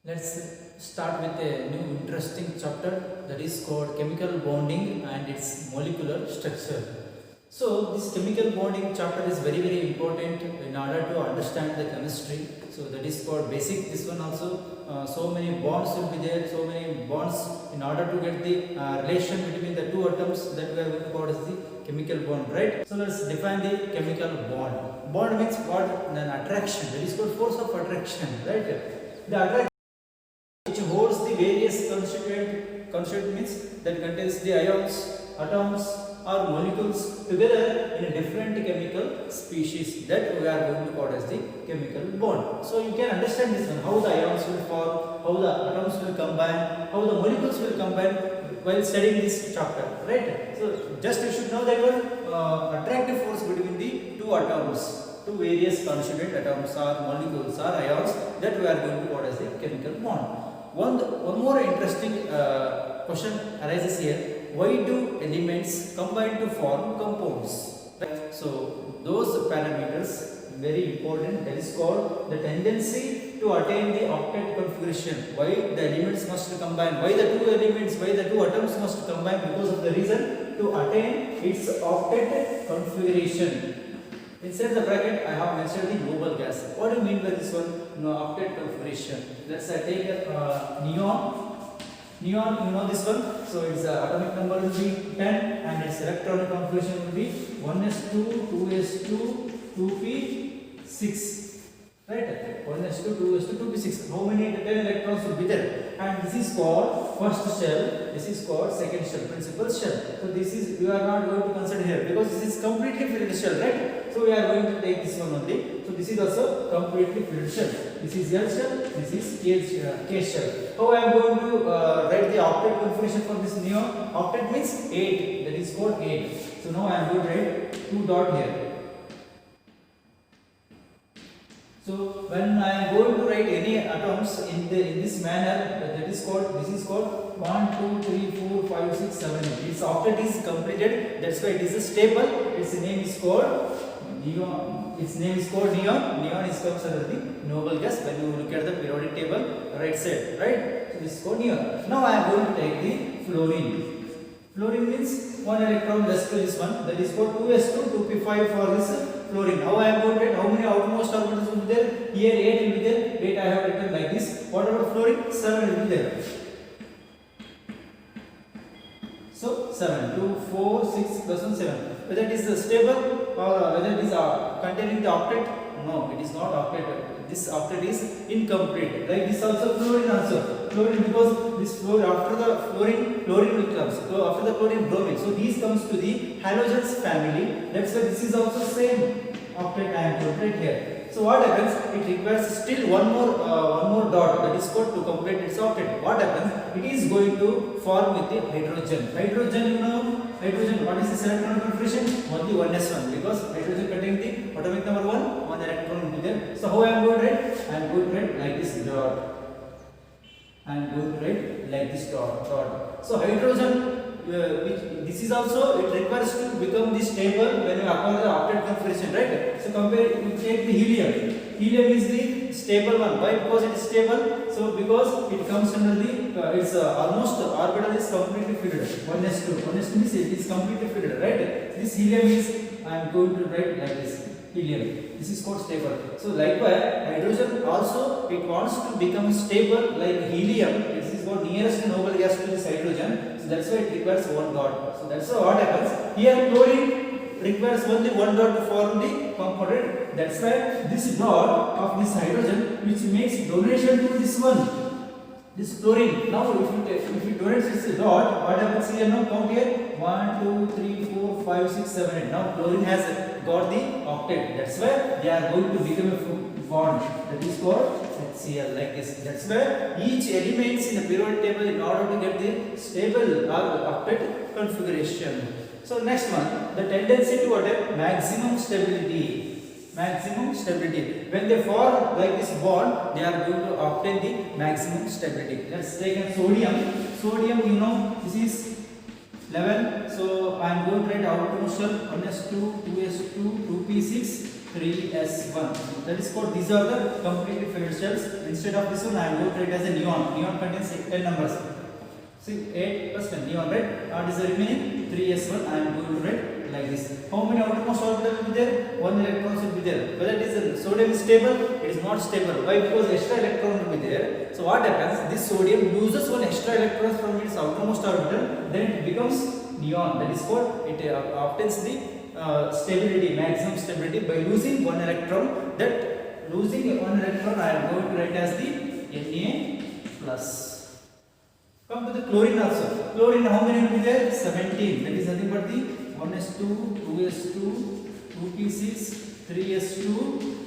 Let's start with a new interesting chapter that is called chemical bonding and its molecular structure. So this chemical bonding chapter is very important in order to understand the chemistry. So that is called basic. This one also so many bonds will be there. So many bonds in order to get the relation between the two atoms that we are going to call as the chemical bond, right? So let's define the chemical bond. Bond means what? An attraction. That is called force of attraction, right? The attraction which holds the various constituent means that contains the ions, atoms or molecules together in a different chemical species that we are going to call as the chemical bond. So you can understand this one, how the ions will form, how the atoms will combine, how the molecules will combine while studying this chapter, right? So just you should know that one attractive force between the two atoms, two various constituent atoms or molecules or ions that we are going to call as the chemical bond. One more interesting question arises here. Why do elements combine to form compounds? Right? So those parameters very important. That is called the tendency to attain the octet configuration. Why the elements must combine? Why the two elements? Why the two atoms must combine? Because of the reason to attain its octet configuration. Inside the bracket, I have mentioned the noble gas. What do you mean by this one? No, octet configuration. Let's take neon. Neon, you know this one. So its atomic number will be 10, and its electronic configuration will be 1s2, 2s2, 2p6. Right? 1s2, 2s2, 2p6. How many 10 electrons will be there? And this is called first shell. This is called second shell, principal shell. So this is, you are not going to consider here because this is completely filled shell, right? So we are going to take this one only. So this is also completely filled shell. This is L shell. This is K shell. How I am going to write the octet configuration for this neon? Octet means 8. That is called 8. So now I am going to write 2 dot here. So when I am going to write any atoms in this manner, that is called, this is called 1, 2, 3, 4, 5, 6, 7, 8. Its octet is completed. That's why it is a stable. Its name is called neon. Its name is called neon. Neon is comes under the noble gas. When you look at the periodic table, right side, right? So this is called neon. Now I am going to take the fluorine. Fluorine means 1 electron less to this one. That is called 2s2, 2p5 for this fluorine. How I am going to write? How many outermost orbitals will be there? Here 8 will be there. 8 I have written like this. What about fluorine? 7 will be there. So 7, 2, 4, 6 plus 1, 7. Whether it is stable or whether it is containing the octet? No, it is not octet. This octet is incomplete. Like this also fluorine also. Fluorine, because this fluorine, after the fluorine will come. So after the fluorine, bromine. So these comes to the halogens family. That's why this is also same octet I am going to write here. So what happens? It requires still one more dot, that is called to complete its octet. What happens? It is going to form with the hydrogen. Hydrogen, you know, hydrogen. What is this electron configuration? Only 1s1, because hydrogen containing the atomic number 1 electron will be there. So how I am going to write? I am going to write like this dot. I am going to write like this dot. So hydrogen. This is also, it requires to become this stable when you acquire the octet configuration, right? So compare, we take the helium. Helium is the stable one. Why? Because it is stable. So because it comes under the its almost orbital is completely filled. 1s2 means it is completely filled, right? This helium is, I am going to write like this. Helium. This is called stable. So likewise, hydrogen also, it wants to become stable like helium. This is what nearest noble gas to this hydrogen. So that's why it requires 1 dot. So that's why what happens here. Chlorine requires only 1 dot to form the component. That's why this dot of this hydrogen, which makes donation to this one, this chlorine. Now if you donate this dot, what happens here? Now count here. 1, 2, 3, 4, 5, 6, 7, 8. Now chlorine has got the octet. That's why they are going to become a bond. That is called HCl, like this. That's why each elements in the periodic table, in order to get the stable octet configuration. So next one, the tendency to attain maximum stability. Maximum stability. When they form like this bond, they are going to obtain the maximum stability. Let's take a sodium. Sodium, you know, this is 11. So I am going to write outermost shell 1s2, 2s2, 2p6. 3s1. That is called, these are the completely filled shells. Instead of this one, I am going to write as a neon. Neon contains 10 numbers. See, 8 plus 10 neon, right? What is the remaining? 3s1. I am going to write like this. How many outermost orbitals will be there? 1 electrons will be there. Whether it is sodium is stable, it is not stable. Why? Because extra electron will be there. So what happens? This sodium loses one extra electron from its outermost orbital, then it becomes neon. That is called, it obtains the stability, maximum stability by losing one electron. That losing one electron I am going to write as the Na plus. Come to the chlorine also. Chlorine, how many will be there? 17. That is nothing but the 1s2, 2s2, 2p6, 3s2,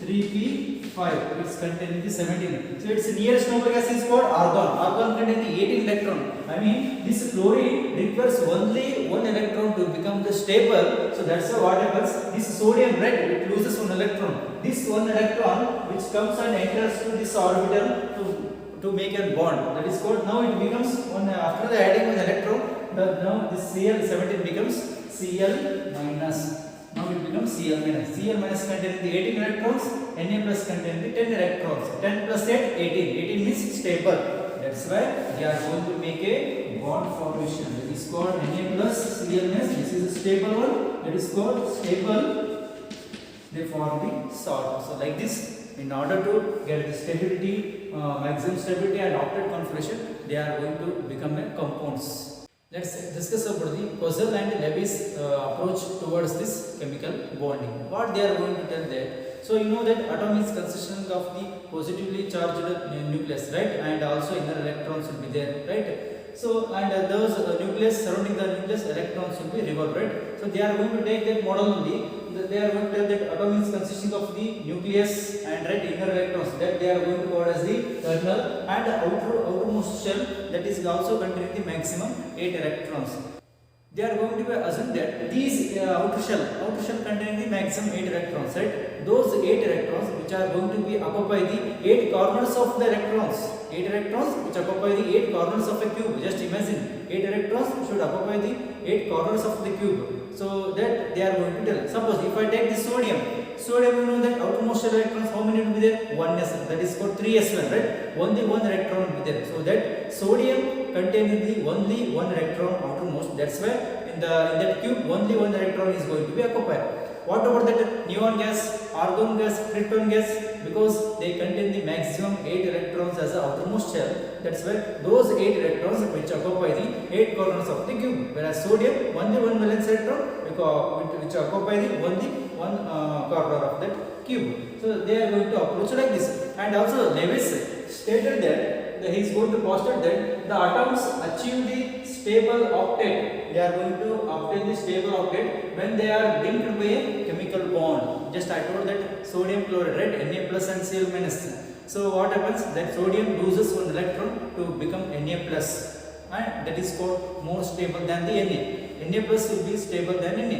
3p5. It's containing the 17. So its nearest noble gas is called argon. Argon containing 18 electron. I mean, this chlorine requires only one electron to become the stable. So that's why what happens? This sodium, right? It loses one electron. This one electron which comes and enters to this orbital to make a bond. That is called, now it becomes one, after the adding one electron, now this Cl17 becomes Cl minus. Now it becomes Cl minus. Cl minus containing the 18 electrons, Na plus containing the 10 electrons. 10 plus 8, 18. 18 means stable. That's why we are going to make a bond formation. That is called Na plus Cl minus. This is a stable one. That is called stable. They form the salt. So like this, in order to get the stability, maximum stability and octet configuration, they are going to become a compounds. Let's discuss about the Poisson and Levy's approach towards this chemical bonding. What they are going to tell that, so you know that atom is consisting of the positively charged nucleus, right, and also inner electrons will be there, right. So and those nucleus surrounding the nucleus, electrons will be revolved, right. So they are going to take that model only. They are going to tell that atom is consisting of the nucleus and right inner electrons, that they are going to call as the kernel, and the outermost shell, that is also containing the maximum 8 electrons. They are going to assume that these outer shell containing the maximum 8 electrons, right. Those 8 electrons which are going to be occupy the 8 corners of the electrons. 8 electrons which occupy the 8 corners of a cube. Just imagine 8 electrons should occupy the 8 corners of the cube. So that they are going to tell. Suppose if I take the sodium, you know that outermost electrons, how many will be there? 1s, that is called 3s1, right? Only one electron will be there. So that sodium containing the only one electron outermost. That's why in that cube only one electron is going to be occupied. What about that neon gas, argon gas, krypton gas? Because they contain the maximum 8 electrons as the outermost shell. That's why those 8 electrons which occupy the 8 corners of the cube. Whereas sodium only one valence electron which occupy the only one corner of that cube. So they are going to approach like this. And also Lewis stated that he is going to postulate that the atoms achieve the stable octet. They are going to obtain the stable octet when they are linked by a chemical bond. Just I told that sodium chloride, right? Na plus and Cl minus. So what happens? That sodium loses one electron to become Na plus, and that is called more stable than the Na. Na plus will be stable than Na.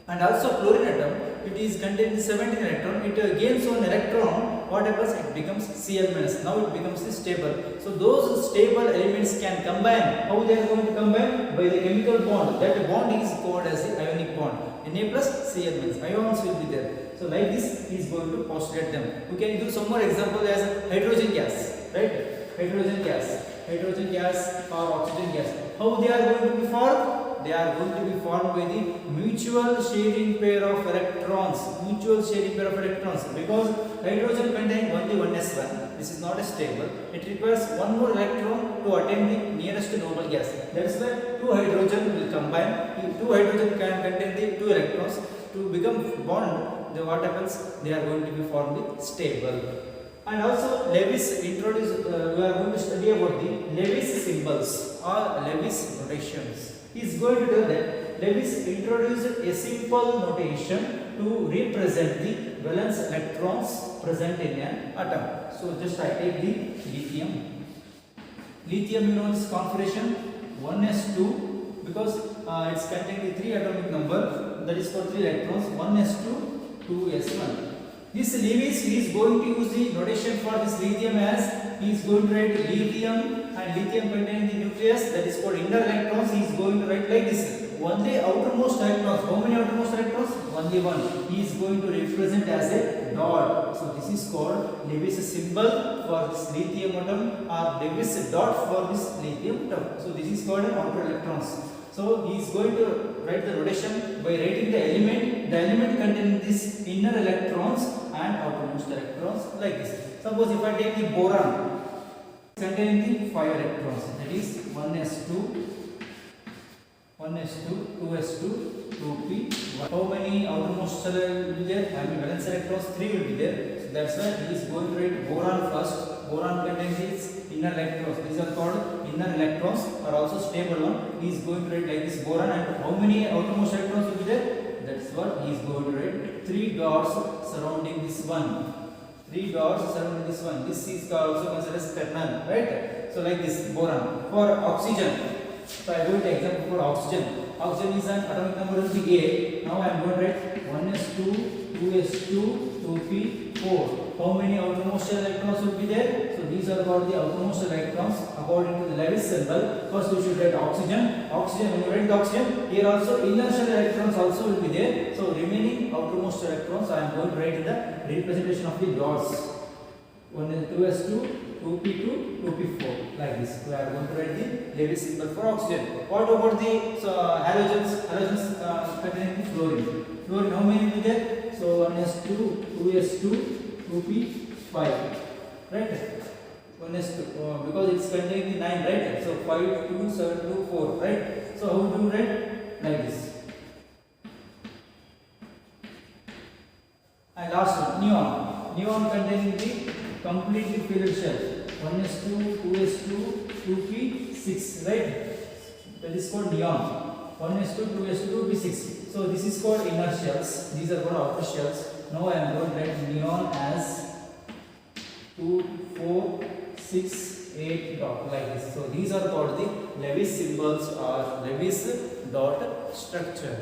And also chlorine atom, it is containing 17 electron. It gains one electron. What happens? It becomes Cl minus. Now it becomes stable. So those stable elements can combine. How they are going to combine? By the chemical bond. That bond is called as the ionic bond. Na plus Cl minus. Ions will be there. So like this, he is going to postulate them. We can give some more example as hydrogen gas, right? Hydrogen gas or oxygen gas. How they are going to be formed? They are going to be formed by the mutual sharing pair of electrons. Because hydrogen contains only one s1. This is not a stable. It requires one more electron to attain the nearest noble gas. That is why two hydrogen will combine. Two hydrogen can contain the two electrons to become bond. Then what happens? They are going to be formed stable. And also Lewis introduced. We are going to study about the Lewis symbols or Lewis notations. He is going to tell that Lewis introduced a simple notation to represent the valence electrons present in an atom. So just I take the lithium. Lithium, you know this configuration 1s2, because it's containing the 3 atomic number, that is for 3 electrons, 1s2, 2s1. This Lewis is going to use the notation for this lithium as he is going to write lithium, and lithium containing the nucleus, that is called inner electrons. He is going to write like this. only outermost electrons. How many outermost electrons? Only one. He is going to represent as a dot. So this is called Lewis symbol for this lithium atom, or Lewis dot for this lithium atom. So this is called an outer electrons. So he is going to write the rotation by writing the element containing this inner electrons and outermost electrons like this. Suppose if I take the boron containing the 5 electrons, that is 1s2, 2s2, 2p. How many outermost shell will be there? I mean valence electrons 3 will be there. So that's why he is going to write boron first. Boron contains its inner electrons. These are called inner electrons, are also stable one. He is going to write like this boron, and how many outermost electrons will be there? That's what he is going to write. 3 dots surrounding this one. 3 dots surrounding this one. This is also considered as kernel, right? So like this boron. For oxygen, so I will take example for oxygen. Oxygen is an atomic number will be A. Now I am going to write 1s2, 2s2, 2p, 4. How many outermost electrons will be there? So these are called the outermost electrons according to the Lewis symbol. First we should write oxygen. Oxygen, when you write the oxygen, here also inner shell electrons also will be there. So remaining outermost electrons I am going to write in the representation of the dots. 2s2, 2p2, 2p4 like this. We are going to write the Lewis symbol for oxygen. What about the halogens? Halogens containing the fluorine. Fluorine, how many will be there? So 1s2, 2s2, 2p5, right? 1s2 because it's containing the 9, right? So 5, 2, 7, 2, 4, right? So how do you write? Like this. And last one, neon. Neon containing the completely filled shell. 1s2, 2s2, 2p6, right? That is called neon. 1s2, 2s2, 2p6. So this is called inner shells. These are called outer shells. Now I am going to write neon as 2, 4, 6, 8 dot like this. So these are called the Lewis symbols or Lewis dot structure.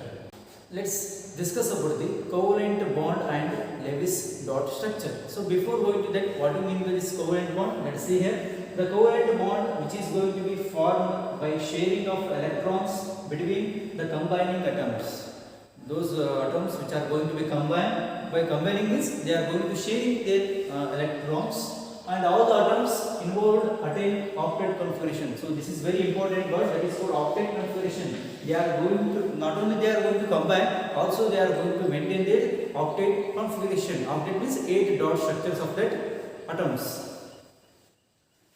Let's discuss about the covalent bond and Lewis dot structure. So before going to that, what do you mean by this covalent bond? Let's see here. The covalent bond, which is going to be formed by sharing of electrons between the combining atoms. Those atoms which are going to be combined, by combining this, they are going to sharing their electrons, and all the atoms involved attain octet configuration. So this is very important word, that is called octet configuration. They are going to, not only they are going to combine, also they are going to maintain their octet configuration. Octet means 8 dot structures of that atoms.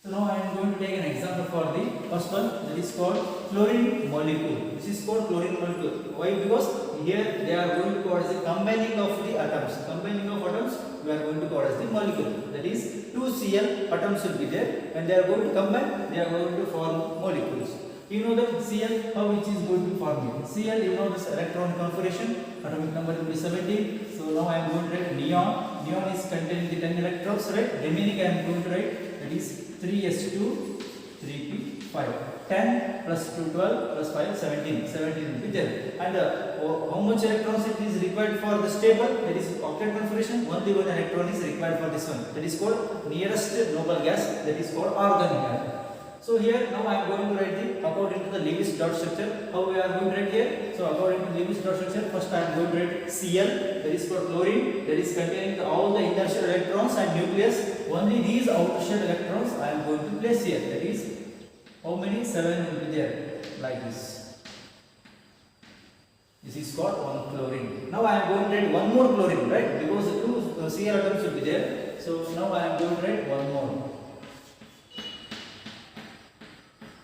So now I am going to take an example for the first one, that is called chlorine molecule. This is called chlorine molecule. Why? Because here they are going to call as the combining of the atoms. Combining of atoms, we are going to call as the molecule. That is 2 Cl atoms will be there. When they are going to combine, they are going to form molecules. You know that Cl, how which is going to form it. Cl, you know this electron configuration, atomic number will be 17. So now I am going to write neon. Neon is containing the 10 electrons, right? Remaining I am going to write, that is 3s2, 3p5. 10 plus 2, 12 plus 5, 17. 17 will be there. And how much electrons it is required for the stable? That is octet configuration. Only one electron is required for this one. That is called nearest noble gas. That is called argon here. So here now I am going to write the according to the Lewis dot structure. How we are going to write here? So according to Lewis dot structure, first I am going to write Cl. That is for chlorine. That is containing all the inner shell electrons and nucleus. Only these outer shell electrons I am going to place here. That is how many? 7 will be there like this. This is called one chlorine. Now I am going to write one more chlorine, right? Because the 2 Cl atoms will be there. So now I am going to write one more.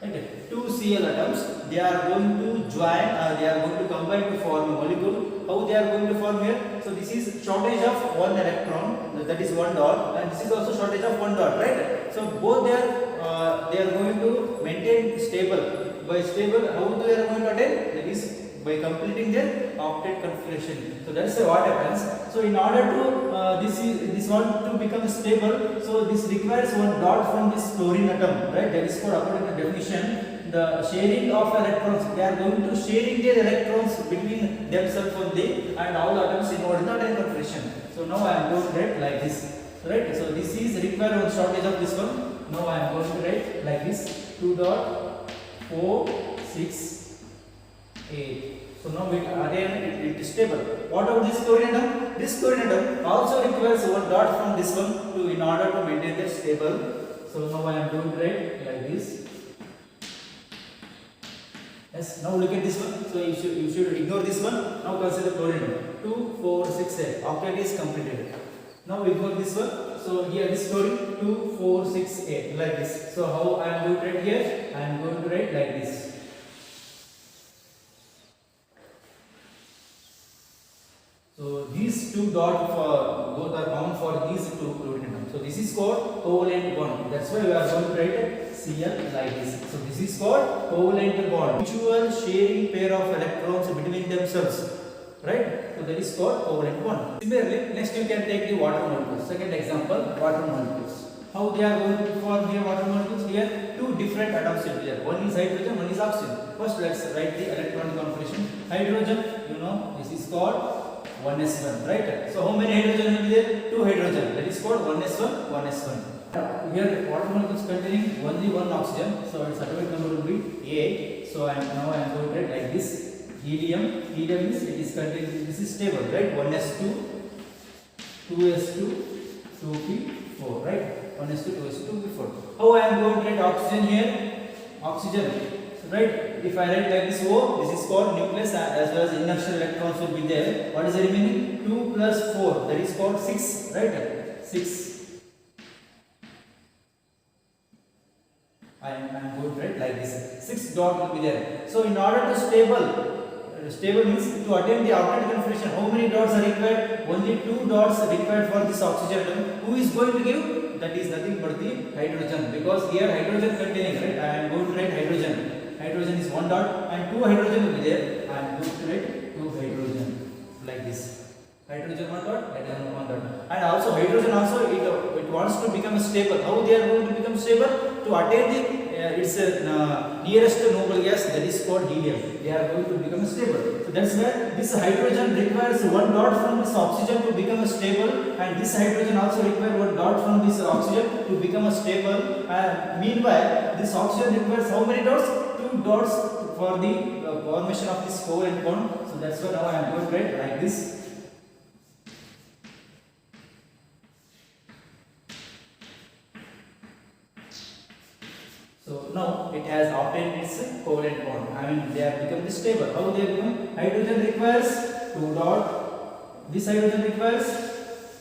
Okay. 2 Cl atoms, they are going to join, they are going to combine to form a molecule. How they are going to form here? So this is shortage of one electron, that is one dot, and this is also shortage of one dot, right? So both they are going to maintain stable. By stable, how they are going to attain? That is by completing their octet configuration. So that's what happens. So in order to this one to become stable, so this requires one dot from this chlorine atom, right? That is called, according to definition, the sharing of electrons. They are going to sharing their electrons between themselves only, and all the atoms involved in the octet configuration. So now I am going to write like this, right? So this is required one shortage of this one. Now I am going to write like this: 2 dot 4 6 8. So now it is stable. What about this chlorine atom? This chlorine atom also requires one dot from this one to in order to maintain the stable. So now I am going to write like this. Yes. Now look at this one. So you should ignore this one. Now consider chlorine atom. 2, 4, 6, 8. Octet is completed. Now ignore this one. So here this chlorine 2, 4, 6, 8 like this. So how I am going to write here? I am going to write like this. So these two dots both are common for these two chlorine atoms. So this is called covalent bond. That's why we are going to write Cl like this. So this is called covalent bond. Mutual sharing pair of electrons between themselves. Right? So that is called covalent bond. Similarly, next you can take the water molecules. Second example, water molecules. How they are going to form here water molecules? Here two different atoms will be there. One is hydrogen, one is oxygen. First let's write the electronic configuration. Hydrogen, you know, this is called 1s1, right? So how many hydrogen will be there? 2 hydrogen. That is called 1s1, 1s1. Here water molecules containing only one oxygen. So its atomic number will be 8. So now I am going to write like this. Helium. Helium is it is containing. This is stable, right? 1s2, 2s2, 2p4, right? 1s2, 2s2, 2p4. How I am going to write oxygen here? Oxygen. Right, if I write like this O, this is called nucleus as well as inertial electrons will be there. What is the remaining? 2 plus 4, that is called 6, right? 6. I am going to write like this. 6 dot will be there. So in order to stable means to attain the octet configuration, how many dots are required? Only 2 dots are required for this oxygen atom. Who is going to give? That is nothing but the hydrogen, because here hydrogen containing, right? I am going to write hydrogen. Hydrogen is 1 dot and 2 hydrogen will be there. I am going to write 2 hydrogen like this. Hydrogen 1 dot, hydrogen 1 dot. And also hydrogen also it wants to become stable. How they are going to become stable? To attain the its nearest noble gas, that is called helium. They are going to become stable. So that's why this hydrogen requires 1 dot from this oxygen to become stable, and this hydrogen also requires 1 dot from this oxygen to become stable. And meanwhile, this oxygen requires how many dots? 2 dots for the formation of this covalent bond. So that's why now I am going to write like this. So now it has obtained its covalent bond. I mean they have become stable. How they become? Hydrogen requires 2 dot. This hydrogen requires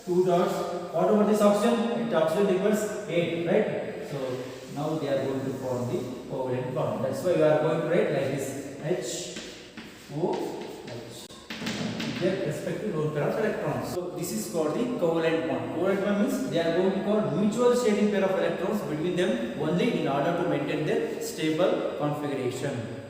2 dots. What about this oxygen? Oxygen requires 8, right? So now they are going to form the covalent bond. That's why we are going to write like this: HOH with respect to lone pair of electrons. So this is called the covalent bond. Covalent bond means they are going to call mutual sharing pair of electrons between them only in order to maintain their stable configuration.